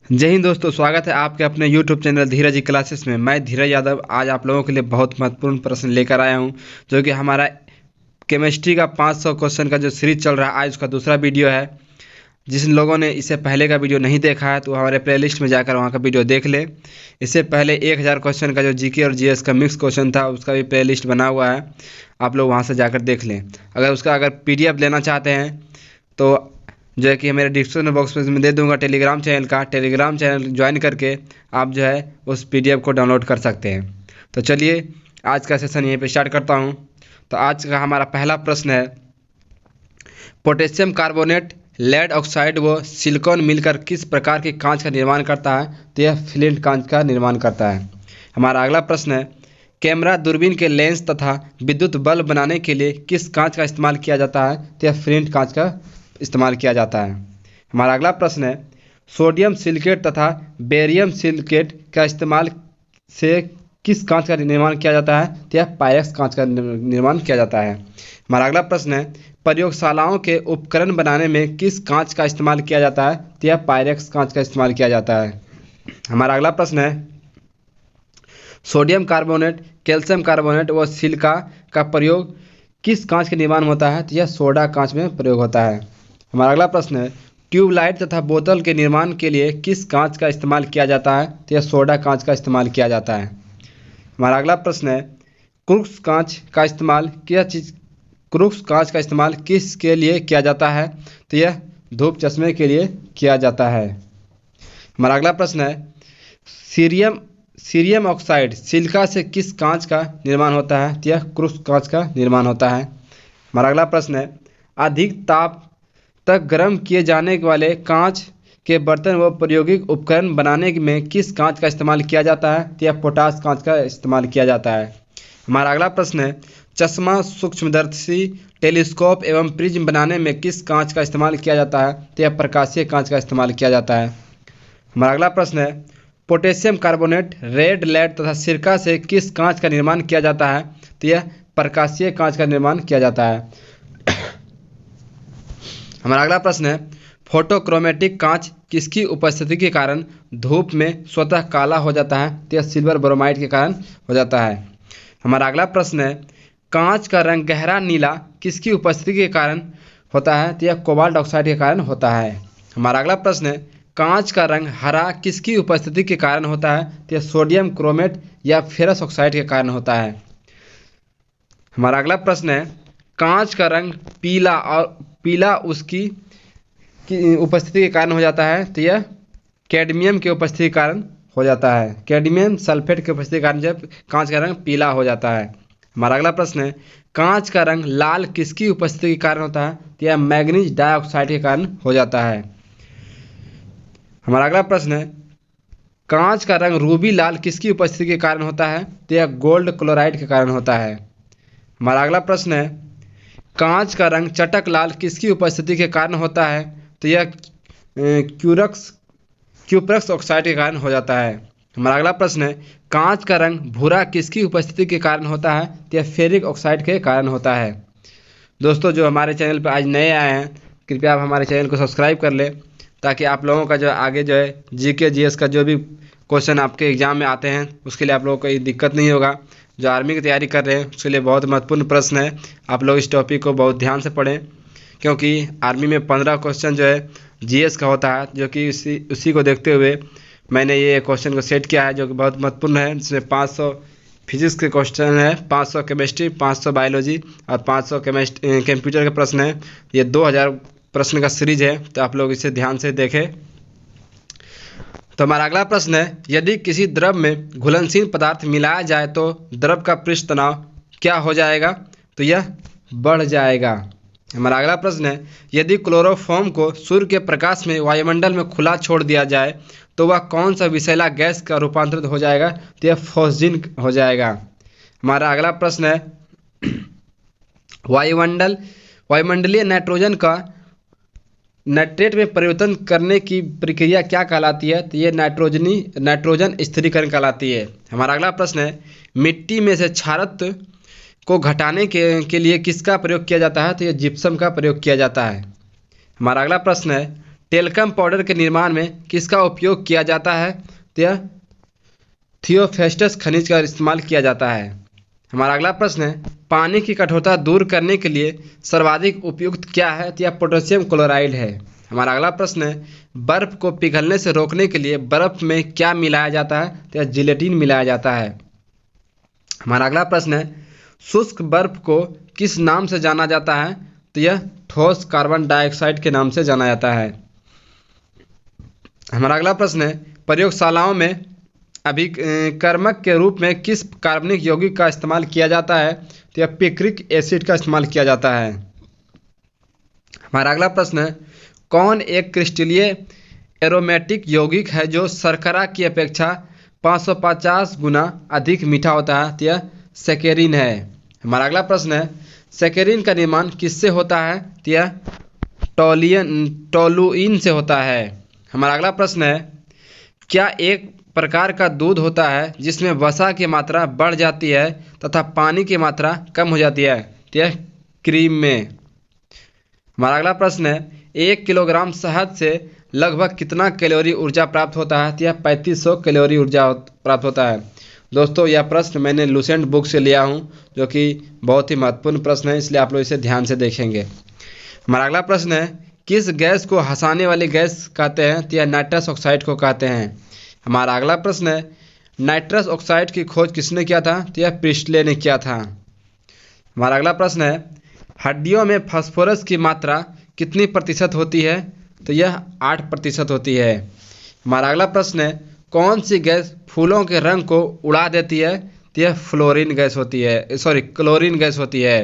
जय हिंद दोस्तों, स्वागत है आपके अपने YouTube चैनल धीरज जी क्लासेस में। मैं धीरज यादव आज आप लोगों के लिए बहुत महत्वपूर्ण प्रश्न लेकर आया हूं, जो कि हमारा केमिस्ट्री का 500 क्वेश्चन का जो सीरीज चल रहा है, आज उसका दूसरा वीडियो है। जिन लोगों ने इससे पहले का वीडियो नहीं देखा है तो हमारे प्लेलिस्ट में जाकर वहाँ का वीडियो देख ले। इससे पहले 1000 क्वेश्चन का जो जीके और जीएस का मिक्स क्वेश्चन था, उसका भी प्लेलिस्ट बना हुआ है, आप लोग वहाँ से जाकर देख लें। अगर PDF लेना चाहते हैं तो जो है कि मेरे डिस्क्रिप्शन बॉक्स में दे दूंगा टेलीग्राम चैनल ज्वाइन करके आप जो है उस PDF को डाउनलोड कर सकते हैं। तो चलिए आज का सेशन यहीं पे स्टार्ट करता हूं। तो आज का हमारा पहला प्रश्न है, पोटेशियम कार्बोनेट, लेड ऑक्साइड व सिलिकॉन मिलकर किस प्रकार के कांच का निर्माण करता है? तो यह फ्लिंट कांच का निर्माण करता है। हमारा अगला प्रश्न है, कैमरा, दूरबीन के लेंस तथा विद्युत बल्ब बनाने के लिए किस कांच का इस्तेमाल किया जाता है? तो यह फ्लिंट कांच का इस्तेमाल किया जाता है। हमारा अगला प्रश्न है, सोडियम सिलिकेट तथा बेरियम सिलिकेट का इस्तेमाल से किस कांच का निर्माण किया जाता है? तो यह पायरेक्स कांच का निर्माण किया जाता है। हमारा अगला प्रश्न है, प्रयोगशालाओं के उपकरण बनाने में किस कांच का इस्तेमाल किया जाता है? तो यह पायरेक्स कांच का इस्तेमाल किया जाता है। हमारा अगला प्रश्न है, सोडियम कार्बोनेट, कैल्शियम कार्बोनेट व सिलिका का प्रयोग किस कांच के निर्माण होता है? तो यह सोडा कांच में प्रयोग होता है। हमारा अगला प्रश्न है, ट्यूबलाइट तथा बोतल के निर्माण के लिए किस कांच का इस्तेमाल किया जाता है? तो यह सोडा कांच का इस्तेमाल किया जाता है। हमारा अगला प्रश्न है, क्रूक्स कांच का इस्तेमाल किस के लिए किया जाता है? तो यह धूप चश्मे के लिए किया जाता है। हमारा अगला प्रश्न है, सीरियम ऑक्साइड सिलिका से किस कांच का निर्माण होता है? तो यह क्रूक्स कांच का निर्माण होता है। हमारा अगला प्रश्न है, अधिक ताप तक गर्म किए जाने वाले कांच के बर्तन व प्रायोगिक उपकरण बनाने में किस कांच का इस्तेमाल किया जाता है? तो यह पोटाश कांच का इस्तेमाल किया जाता है। हमारा अगला प्रश्न है, चश्मा, सूक्ष्मदर्शी, टेलीस्कोप एवं प्रिज्म बनाने में किस कांच का इस्तेमाल किया जाता है? तो यह प्रकाशीय कांच का इस्तेमाल किया जाता है। हमारा अगला प्रश्न है, पोटेशियम कार्बोनेट, रेड लेड तथा सिरका से किस कांच का निर्माण किया जाता है? तो यह प्रकाशीय कांच का निर्माण किया जाता है। हमारा अगला प्रश्न है, फोटोक्रोमेटिक कांच किसकी उपस्थिति के कारण धूप में स्वतः काला हो जाता है? तो यह सिल्वर ब्रोमाइड के कारण हो जाता है। हमारा अगला प्रश्न है, कांच का रंग गहरा नीला किसकी उपस्थिति के कारण होता है? तो यह कोबाल्ट ऑक्साइड के कारण होता है। हमारा अगला प्रश्न है, कांच का रंग हरा किसकी उपस्थिति के कारण होता है? तो यह सोडियम क्रोमेट या फेरस ऑक्साइड के कारण होता है। हमारा अगला प्रश्न है, कांच का रंग पीला उसकी उपस्थिति के कारण हो जाता है? तो यह कैडमियम की उपस्थिति के कारण हो जाता है। कैडमियम सल्फेट की उपस्थिति के कारण जब कांच का रंग पीला हो जाता है। हमारा अगला प्रश्न है, कांच का रंग लाल किसकी उपस्थिति के कारण होता है? तो यह मैग्नीज डाइऑक्साइड के कारण हो जाता है। हमारा अगला प्रश्न है, कांच का रंग रूबी लाल किसकी उपस्थिति के कारण होता है? तो यह गोल्ड क्लोराइड के कारण होता है। हमारा अगला प्रश्न है, कांच का रंग चटक लाल किसकी उपस्थिति के कारण होता है? तो यह क्यूप्रस ऑक्साइड के कारण हो जाता है। हमारा अगला प्रश्न है, कांच का रंग भूरा किसकी उपस्थिति के कारण होता है? तो यह फेरिक ऑक्साइड के कारण होता है। दोस्तों, जो हमारे चैनल पर आज नए आए हैं, कृपया आप हमारे चैनल को सब्सक्राइब कर ले, ताकि आप लोगों का जो आगे जो है जीके जीएस का जो भी क्वेश्चन आपके एग्जाम में आते हैं, उसके लिए आप लोगों को कोई दिक्कत नहीं होगा। जो आर्मी की तैयारी कर रहे हैं उसके लिए बहुत महत्वपूर्ण प्रश्न है। आप लोग इस टॉपिक को बहुत ध्यान से पढ़ें, क्योंकि आर्मी में 15 क्वेश्चन जो है जीएस का होता है, जो कि उसी को देखते हुए मैंने ये क्वेश्चन को सेट किया है, जो कि बहुत महत्वपूर्ण है। जिसमें 500 फिजिक्स के क्वेश्चन है, 500 केमिस्ट्री, 500 बायोलॉजी और 500 कंप्यूटर के प्रश्न है। ये 2000 प्रश्न का सीरीज है, तो आप लोग इसे ध्यान से देखें। तो हमारा अगला प्रश्न है, यदि किसी द्रव में घुलनशील पदार्थ मिलाया जाए तो द्रव का पृष्ठ तनाव क्या हो जाएगा? तो यह बढ़ जाएगा। हमारा अगला प्रश्न है, यदि क्लोरोफॉर्म को सूर्य के प्रकाश में वायुमंडल में खुला छोड़ दिया जाए तो वह कौन सा विषैला गैस का रूपांतरित हो जाएगा? तो यह फॉस्जिन हो जाएगा। हमारा अगला प्रश्न है, वायुमंडलीय नाइट्रोजन का नाइट्रेट में परिवर्तन करने की प्रक्रिया क्या कहलाती है? तो ये नाइट्रोजन स्थिरीकरण कहलाती है। हमारा अगला प्रश्न है, मिट्टी में से क्षारत्व को घटाने के लिए किसका प्रयोग किया जाता है? तो ये जिप्सम का प्रयोग किया जाता है। हमारा अगला प्रश्न है, टेल्कम पाउडर के निर्माण में किसका उपयोग किया जाता है? तो यह थियोफेस्टस खनिज का इस्तेमाल किया जाता है। हमारा अगला प्रश्न है, पानी की कठोरता दूर करने के लिए सर्वाधिक उपयुक्त क्या है? तो यह पोटेशियम क्लोराइड है। हमारा अगला प्रश्न है, बर्फ को पिघलने से रोकने के लिए बर्फ में क्या मिलाया जाता है? तो यह जिलेटिन मिलाया जाता है। हमारा अगला प्रश्न है, शुष्क बर्फ को किस नाम से जाना जाता है? तो यह ठोस कार्बन डाइऑक्साइड के नाम से जाना जाता है। हमारा अगला प्रश्न है, प्रयोगशालाओं में अभिकर्मक के रूप में किस कार्बनिक यौगिक का इस्तेमाल किया जाता है? तो यह पिक्रिक एसिड का इस्तेमाल किया जाता है। हमारा अगला प्रश्न है, कौन एक क्रिस्टलीय एरोमेटिक यौगिक है जो शर्करा की अपेक्षा 550 गुना अधिक मीठा होता है? तो यह सैकेरिन है। हमारा अगला प्रश्न है, सैकेरिन का निर्माण किससे होता है? तो यह टोलुइन से होता है। हमारा अगला प्रश्न है, क्या एक प्रकार का दूध होता है जिसमें वसा की मात्रा बढ़ जाती है तथा पानी की मात्रा कम हो जाती है? तो यह क्रीम में। हमारा अगला प्रश्न है, 1 किलोग्राम शहद से लगभग कितना कैलोरी ऊर्जा प्राप्त होता है? तो यह 3500 कैलोरी ऊर्जा प्राप्त होता है। दोस्तों, यह प्रश्न मैंने लुसेंट बुक से लिया हूँ, जो कि बहुत ही महत्वपूर्ण प्रश्न है, इसलिए आप लोग इसे ध्यान से देखेंगे। हमारा अगला प्रश्न है, किस गैस को हंसाने वाली गैस कहते हैं? तो यह नाइट्रस ऑक्साइड को कहते हैं। हमारा अगला प्रश्न है, नाइट्रस ऑक्साइड की खोज किसने किया था? तो यह प्रिस्टले ने किया था। हमारा अगला प्रश्न है, हड्डियों में फास्फोरस की मात्रा कितनी प्रतिशत होती है? तो यह 8% होती है। हमारा अगला प्रश्न है, कौन सी गैस फूलों के रंग को उड़ा देती है? तो यह क्लोरीन गैस होती है।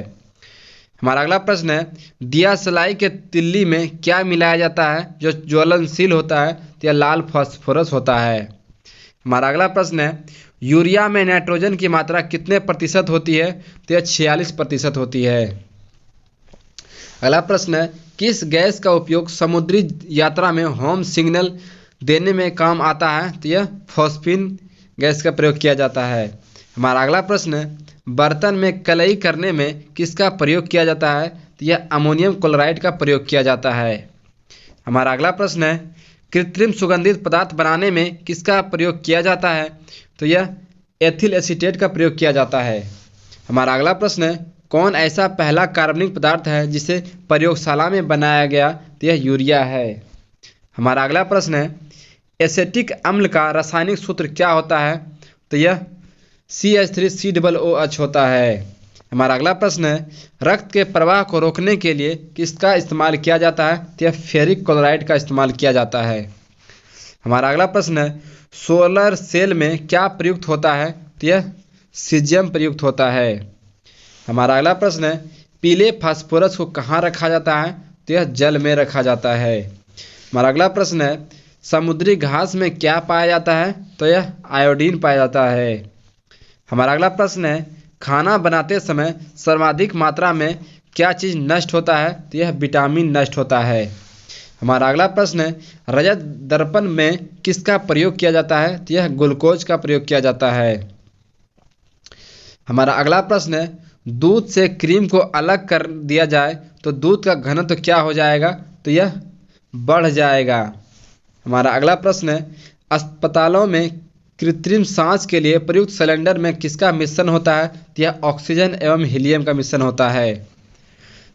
हमारा अगला प्रश्न है, दियासलाई के तिल्ली में क्या मिलाया जाता है जो ज्वलनशील होता है? तो यह लाल फास्फोरस होता है। हमारा अगला प्रश्न है, यूरिया में नाइट्रोजन की मात्रा कितने प्रतिशत होती है? तो यह 46% होती है। अगला प्रश्न है, किस गैस का उपयोग समुद्री यात्रा में होम सिग्नल देने में काम आता है? तो यह फॉस्फिन गैस का प्रयोग किया जाता है। हमारा अगला प्रश्न है, बर्तन में कलई करने में किसका प्रयोग किया जाता है? तो यह अमोनियम क्लोराइड का प्रयोग किया जाता है। हमारा अगला प्रश्न है, कृत्रिम सुगंधित पदार्थ बनाने में किसका प्रयोग किया जाता है? तो यह एथिल एसीटेट का प्रयोग किया जाता है। हमारा अगला प्रश्न है, कौन ऐसा पहला कार्बनिक पदार्थ है जिसे प्रयोगशाला में बनाया गया? तो यह यूरिया है। हमारा अगला प्रश्न है, एसेटिक अम्ल का रासायनिक सूत्र क्या होता है? तो यह CH3COOH होता है। हमारा अगला प्रश्न है, रक्त के प्रवाह को रोकने के लिए किसका इस्तेमाल किया जाता है? तो यह फेरिक क्लोराइड का इस्तेमाल किया जाता है। हमारा अगला प्रश्न है, सोलर सेल में क्या प्रयुक्त होता है? तो यह सीजियम प्रयुक्त होता है। हमारा अगला प्रश्न है, पीले फास्फोरस को कहाँ रखा जाता है? तो यह जल में रखा जाता है। हमारा अगला प्रश्न है, समुद्री घास में क्या पाया जाता है? तो यह आयोडीन पाया जाता है। हमारा अगला प्रश्न है, खाना बनाते समय सर्वाधिक मात्रा में क्या चीज़ नष्ट होता है? तो यह विटामिन नष्ट होता है। हमारा अगला प्रश्न है, रजत दर्पण में किसका प्रयोग किया जाता है? तो यह ग्लूकोज का प्रयोग किया जाता है। हमारा अगला प्रश्न है, दूध से क्रीम को अलग कर दिया जाए तो दूध का घनत्व क्या हो जाएगा? तो यह बढ़ जाएगा। हमारा अगला प्रश्न है, अस्पतालों में कृत्रिम सांस के लिए प्रयुक्त सिलेंडर में किसका मिश्रण होता है? तो यह ऑक्सीजन एवं हीलियम का मिश्रण होता है।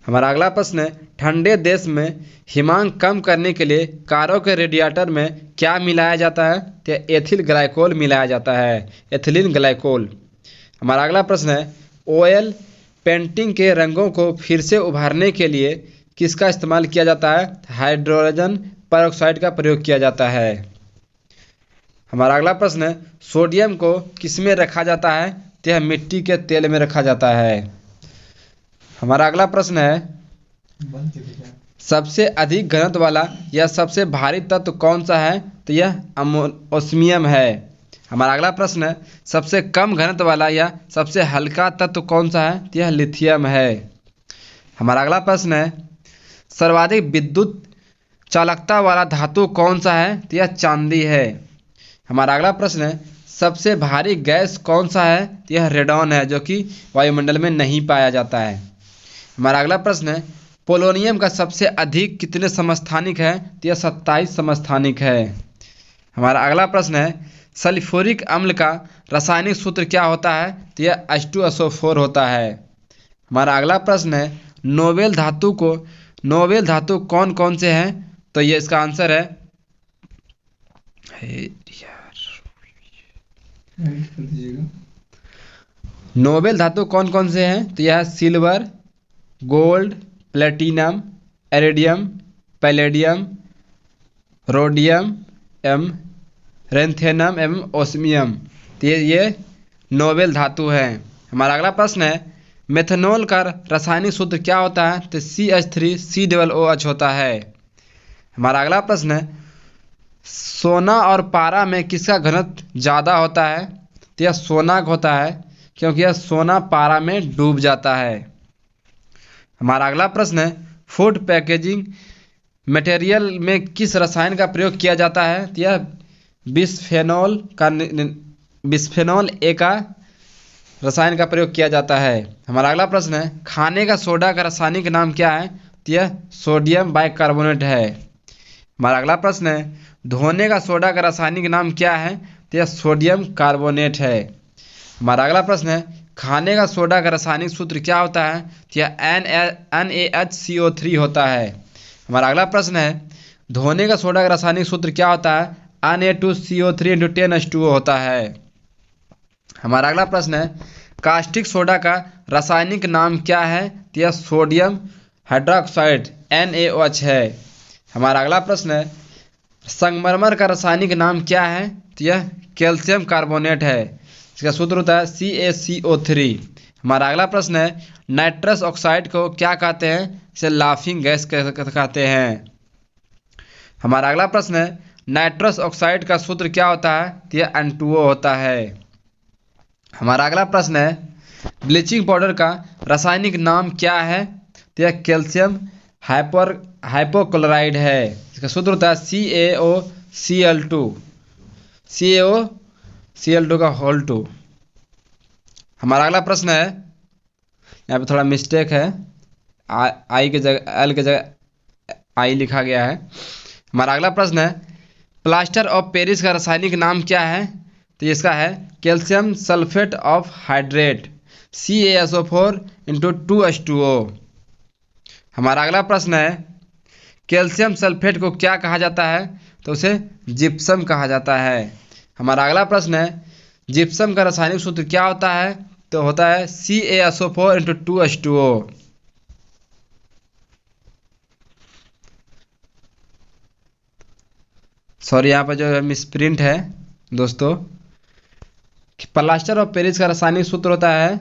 हमारा अगला प्रश्न है, ठंडे देश में हिमांक कम करने के लिए कारों के रेडिएटर में क्या मिलाया जाता है? तो एथिल ग्लाइकोल मिलाया जाता है, एथिलीन ग्लाइकोल। हमारा अगला प्रश्न है, ऑयल पेंटिंग के रंगों को फिर से उभारने के लिए किसका इस्तेमाल किया जाता है? हाइड्रोजन पेरोक्साइड का प्रयोग किया जाता है। हमारा अगला प्रश्न है, सोडियम को किस में रखा जाता है? तो यह मिट्टी के तेल में रखा जाता है। हमारा अगला प्रश्न है, सबसे अधिक घनत्व वाला या सबसे भारी तत्व कौन सा है? तो यह ओस्मियम है। हमारा अगला प्रश्न है, सबसे कम घनत्व वाला या सबसे हल्का तत्व कौन सा है? तो यह लिथियम है। हमारा अगला प्रश्न है, सर्वाधिक विद्युत चालकता वाला धातु कौन सा है? तो यह चांदी है। हमारा अगला प्रश्न है, सबसे भारी गैस कौन सा है? तो यह रेडॉन है, जो कि वायुमंडल में नहीं पाया जाता है। हमारा अगला प्रश्न है, पोलोनियम का सबसे अधिक कितने समस्थानिक है? तो यह 27 समस्थानिक है। हमारा अगला प्रश्न है सल्फ्यूरिक अम्ल का रासायनिक सूत्र क्या होता है? तो यह H2SO4 होता है। हमारा अगला प्रश्न है नोबेल धातु कौन कौन से हैं? तो ये इसका आंसर है नोबेल धातु कौन कौन से हैं? तो यह silver, gold, platinum, iridium, palladium, rhodium एवं रेंथेनम एवं ओस्मियम। तो ये नोबेल धातु है। हमारा अगला प्रश्न है मेथनॉल का रासायनिक सूत्र क्या होता है? तो CH3COOH होता है। हमारा अगला प्रश्न है सोना और पारा में किसका घनत्व ज़्यादा होता है? तो यह सोना का होता है क्योंकि यह सोना पारा में डूब जाता है। हमारा अगला प्रश्न है फूड पैकेजिंग मटेरियल में किस रसायन का प्रयोग किया जाता है? तो यह बिस्फेनॉल ए का रसायन का प्रयोग किया जाता है। हमारा अगला प्रश्न है खाने का सोडा का रासायनिक नाम क्या है? तो यह सोडियम बाइकार्बोनेट है। हमारा अगला प्रश्न है धोने का सोडा का रासायनिक नाम क्या है? तो यह सोडियम कार्बोनेट है। हमारा अगला प्रश्न है खाने का सोडा का रासायनिक सूत्र क्या होता है? तो यह NaHCO3 होता है। हमारा अगला प्रश्न है धोने का सोडा का रासायनिक सूत्र क्या होता है? Na2CO3 × 10H2O होता है। हमारा अगला प्रश्न है कास्टिक सोडा का रासायनिक नाम क्या है? तो यह सोडियम हाइड्रोक्साइड NaOH है। हमारा अगला प्रश्न है संगमरमर का रासायनिक नाम क्या है? तो यह कैल्शियम कार्बोनेट है। इसका सूत्र होता है CaCO3। हमारा अगला प्रश्न है नाइट्रस ऑक्साइड को क्या कहते हैं? इसे लाफिंग गैस कहते हैं। हमारा अगला प्रश्न है नाइट्रस ऑक्साइड का सूत्र क्या होता है? तो यह N2O होता है। हमारा अगला प्रश्न है ब्लीचिंग पाउडर का रासायनिक नाम क्या है? तो यह कैल्शियम हाइपोक्लोराइड है। इसका सूत्र होता है CaCl2 का होल 2। हमारा अगला प्रश्न है यहाँ पे थोड़ा मिस्टेक है आई के जगह एल के जगह आई लिखा गया है। हमारा अगला प्रश्न है प्लास्टर ऑफ पेरिस का रासायनिक नाम क्या है? तो इसका है calcium sulphate of hydrate CaSO4 × 2H2O। हमारा अगला प्रश्न है कैल्शियम सल्फेट को क्या कहा जाता है? तो उसे जिप्सम कहा जाता है। हमारा अगला प्रश्न है जिप्सम का रासायनिक सूत्र क्या होता है? तो होता है CaSO4 × 2H2O। सॉरी यहाँ पर जो मिसप्रिंट है दोस्तों प्लास्टर ऑफ पेरिस का रासायनिक सूत्र होता है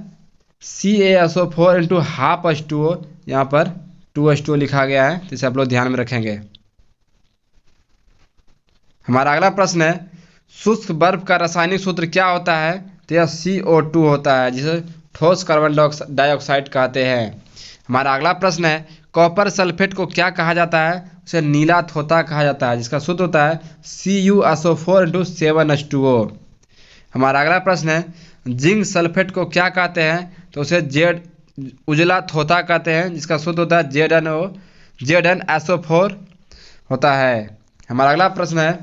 CaSO4 × 12H2O। यहाँ पर 2H2O लिखा गया है तो इसे आप लोग ध्यान में रखेंगे। हमारा अगला प्रश्न है शुष्क बर्फ का रासायनिक सूत्र क्या होता है? तो यह CO2 होता है जिसे ठोस कार्बन डाइऑक्साइड कहते हैं। हमारा अगला प्रश्न है कॉपर सल्फेट को क्या कहा जाता है? उसे नीला थोता कहा जाता है जिसका सूत्र होता है CuSO4 × 7H2O। हमारा अगला प्रश्न है जिंक सल्फेट को क्या कहते हैं? तो उसे उजला थोता कहते हैं जिसका सूत्र होता है ZnSO4 होता है। हमारा अगला प्रश्न है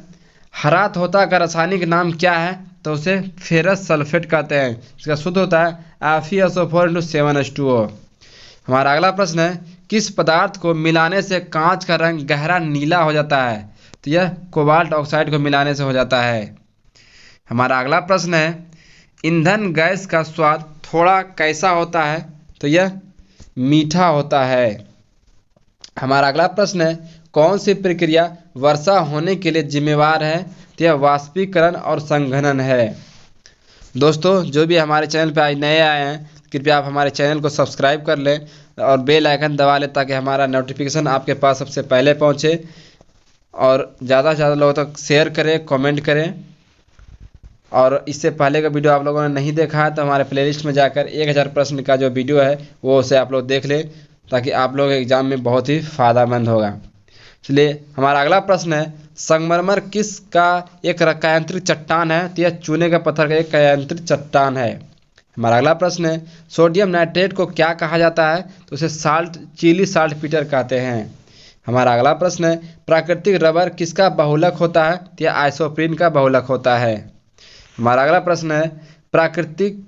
हरा थोता का रासायनिक नाम क्या है? तो उसे फेरस सल्फेट कहते हैं जिसका सूत्र होता है FeSO4 × 7H2O। हमारा अगला प्रश्न है किस पदार्थ को मिलाने से कांच का रंग गहरा नीला हो जाता है? तो यह कोबाल्ट ऑक्साइड को मिलाने से हो जाता है। हमारा अगला प्रश्न है ईंधन गैस का स्वाद थोड़ा कैसा होता है? तो यह मीठा होता है। हमारा अगला प्रश्न है कौन सी प्रक्रिया वर्षा होने के लिए जिम्मेवार है? तो यह वाष्पीकरण और संघनन है। दोस्तों जो भी हमारे चैनल पर आज नए आए हैं कृपया आप हमारे चैनल को सब्सक्राइब कर लें और बेल आइकन दबा लें ताकि हमारा नोटिफिकेशन आपके पास सबसे पहले पहुंचे और ज़्यादा से ज़्यादा लोगों तक शेयर करें कमेंट करें। और इससे पहले का वीडियो आप लोगों ने नहीं देखा है तो हमारे प्लेलिस्ट में जाकर 1000 प्रश्न का जो वीडियो है वो उसे आप लोग देख लें ताकि आप लोग एग्ज़ाम में बहुत ही फ़ायदेमंद होगा। इसलिए हमारा अगला प्रश्न है संगमरमर किस का एक कायांतरित चट्टान है? तो यह चूने का पत्थर का एक कायांतरित चट्टान है। हमारा अगला प्रश्न है, सोडियम नाइट्रेट को क्या कहा जाता है? तो उसे चिली साल्ट पीटर कहते हैं। हमारा अगला प्रश्न है, प्राकृतिक रबर किसका बहुलक होता है? तो यह आइसोप्रीन का बहुलक होता है। हमारा अगला प्रश्न है, प्राकृतिक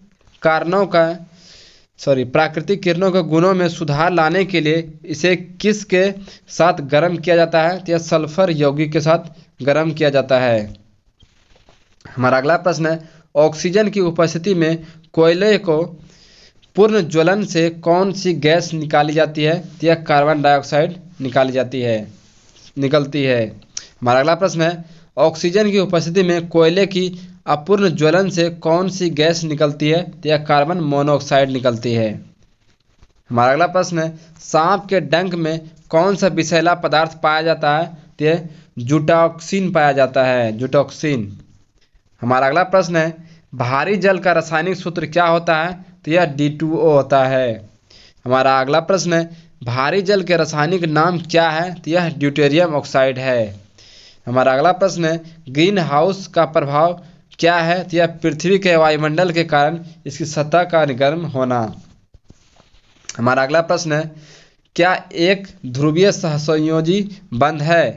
किरणों के गुणों में सुधार लाने के लिए इसे किसके साथ गर्म किया जाता है? तो यह सल्फर यौगिक के साथ गर्म किया जाता है। हमारा अगला प्रश्न है, ऑक्सीजन की उपस्थिति में कोयले को पूर्ण ज्वलन से कौन सी गैस निकाली जाती है? तो यह कार्बन डाइऑक्साइड निकलती है। हमारा अगला प्रश्न है, ऑक्सीजन की उपस्थिति में कोयले की अपूर्ण ज्वलन से कौन सी गैस निकलती है? तो यह कार्बन मोनोऑक्साइड निकलती है। हमारा अगला प्रश्न है, सांप के डंक में कौन सा विषैला पदार्थ पाया जाता है? तो यह जूटॉक्सिन पाया जाता है, जूटॉक्सिन। हमारा अगला प्रश्न है, भारी जल का रासायनिक सूत्र क्या होता है? तो यह D2O होता है। हमारा अगला प्रश्न है, भारी जल के रासायनिक नाम क्या है? तो यह ड्यूटेरियम ऑक्साइड है। हमारा अगला प्रश्न है, ग्रीन हाउस का प्रभाव क्या है? तो यह पृथ्वी के वायुमंडल के कारण इसकी सतह का गर्म होना। हमारा अगला प्रश्न है, क्या एक ध्रुवीय सहसंयोजी बंध है?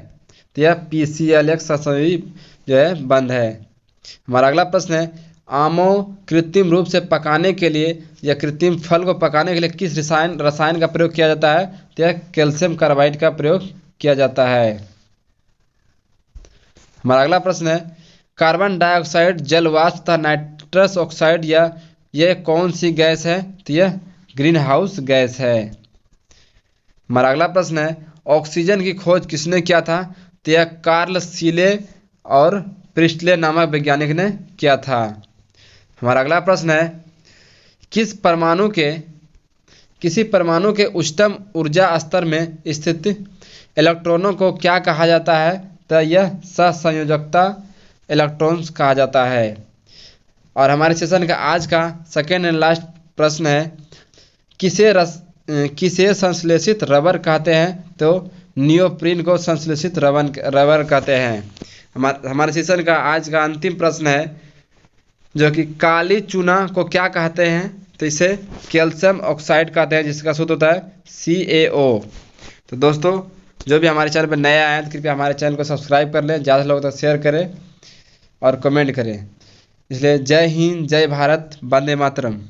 तो यह PCl सहसंयोजी जो है बंध है। हमारा अगला प्रश्न है, आमों कृत्रिम रूप से पकाने के लिए या कृत्रिम फल को पकाने के लिए किस रसायन का प्रयोग किया जाता है? तो यह कैल्शियम कार्बाइड का प्रयोग किया जाता है। हमारा अगला प्रश्न है, कार्बन डाइऑक्साइड, जल वाष्प तथा नाइट्रस ऑक्साइड यह कौन सी गैस है? तो यह ग्रीन हाउस गैस है। हमारा अगला प्रश्न है, ऑक्सीजन की खोज किसने किया था? तो यह कार्ल सीले और प्रिस्टले नामक वैज्ञानिक ने किया था। हमारा अगला प्रश्न है, किसी परमाणु के उच्चतम ऊर्जा स्तर में स्थित इलेक्ट्रॉनों को क्या कहा जाता है? तो यह सहसंयोजकता इलेक्ट्रॉन्स कहा जाता है। और हमारे सेशन का आज का सेकेंड एंड लास्ट प्रश्न है, किसे संश्लेषित रबर कहते हैं? तो नियोप्रीन को संश्लेषित रबर कहते हैं। हमारे सेशन का आज का अंतिम प्रश्न है, जो कि काली चूना को क्या कहते हैं? तो इसे कैल्शियम ऑक्साइड कहते हैं, जिसका सूत्र होता है CaO। तो दोस्तों, जो भी हमारे चैनल पर नए आए हैं तो कृपया हमारे चैनल को सब्सक्राइब कर लें, ज़्यादा लोगों तक शेयर करें और कमेंट करें। इसलिए जय हिंद, जय भारत, वंदे मातरम।